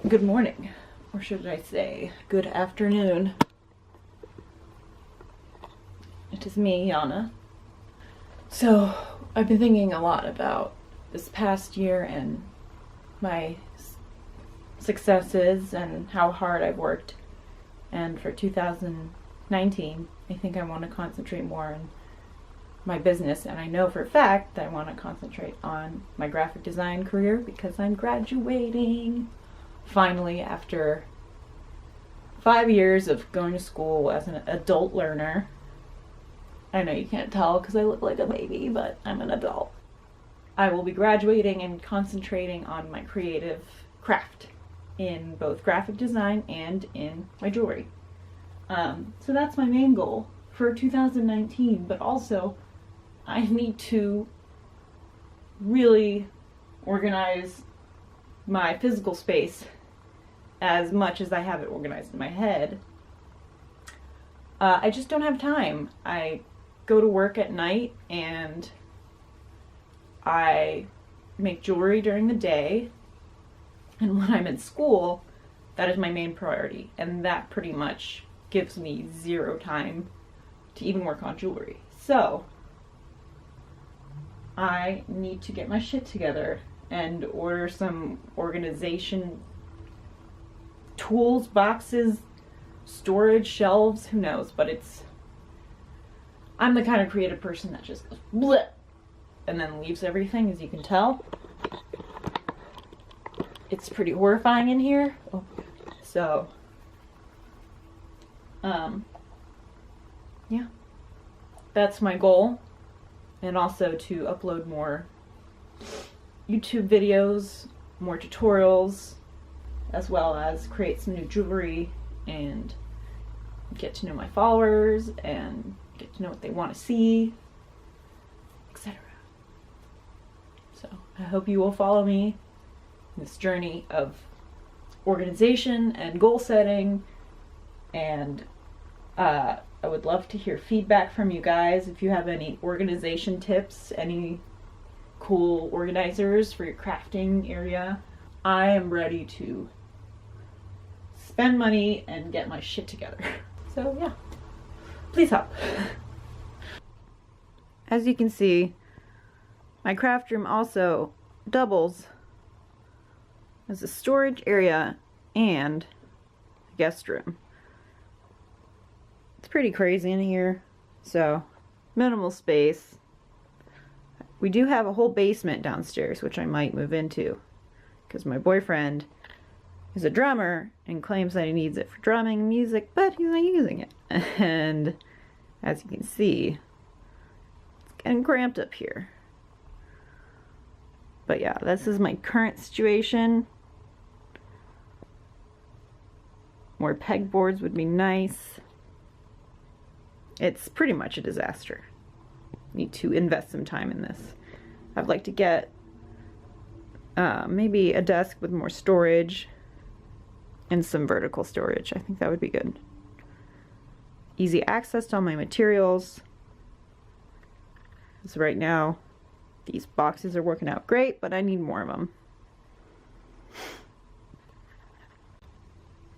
Good morning, or should I say good afternoon. It is me, Yana. So I've been thinking a lot about this past year and my successes and how hard I've worked, and for 2019 I think I want to concentrate more on my business, and I know for a fact that I want to concentrate on my graphic design career because I'm graduating finally after 5 years of going to school as an adult learner. I know you can't tell because I look like a baby, but I'm an adult. I will be graduating and concentrating on my creative craft in both graphic design and in my jewelry. So that's my main goal for 2019, but also I need to really organize my physical space as much as I have it organized in my head. I just don't have time. I go to work at night and I make jewelry during the day, and when I'm in school, that is my main priority, and that pretty much gives me zero time to even work on jewelry. So I need to get my shit together and order some organization tools, boxes, storage, shelves, who knows, but I'm the kind of creative person that just goes bleh and then leaves everything, as you can tell. It's pretty horrifying in here. So, yeah, that's my goal. And also to upload more YouTube videos, more tutorials, as well as create some new jewelry and get to know my followers and get to know what they want to see, etc. So I hope you will follow me in this journey of organization and goal setting, and I would love to hear feedback from you guys. If you have any organization tips, any cool organizers for your crafting area, I am ready to spend money and get my shit together. So yeah, please help. As you can see, my craft room also doubles as a storage area and a guest room. It's pretty crazy in here, so minimal space. We do have a whole basement downstairs, which I might move into because my boyfriend is a drummer and claims that he needs it for drumming and music, but he's not using it. And as you can see, it's getting cramped up here. But yeah, this is my current situation. More pegboards would be nice. It's pretty much a disaster. Need to invest some time in this. I'd like to get maybe a desk with more storage and some vertical storage. I think that would be good. Easy access to all my materials. So right now, these boxes are working out great, but I need more of them.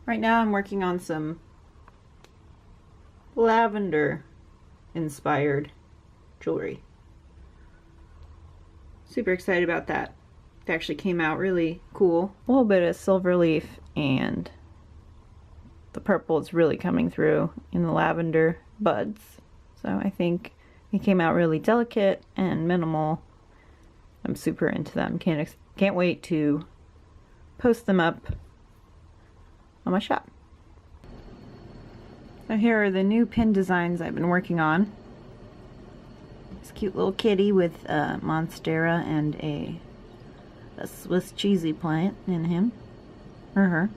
Right now I'm working on some lavender inspired jewelry. Super excited about that. It actually came out really cool. A little bit of silver leaf, and the purple is really coming through in the lavender buds. So I think it came out really delicate and minimal. I'm super into them. Can't wait to post them up on my shop. So here are the new pin designs I've been working on. This cute little kitty with a monstera and a Swiss cheesy plant in him, or her.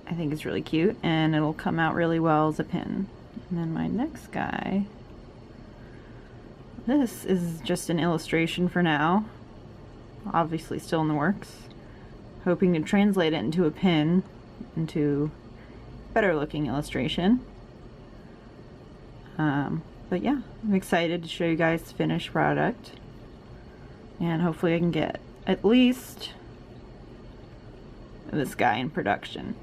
I think it's really cute, and it'll come out really well as a pin. And then my next guy, this is just an illustration for now, obviously still in the works, hoping to translate it into a pin, into better looking illustration. But yeah, I'm excited to show you guys the finished product, and hopefully I can get at least this guy in production.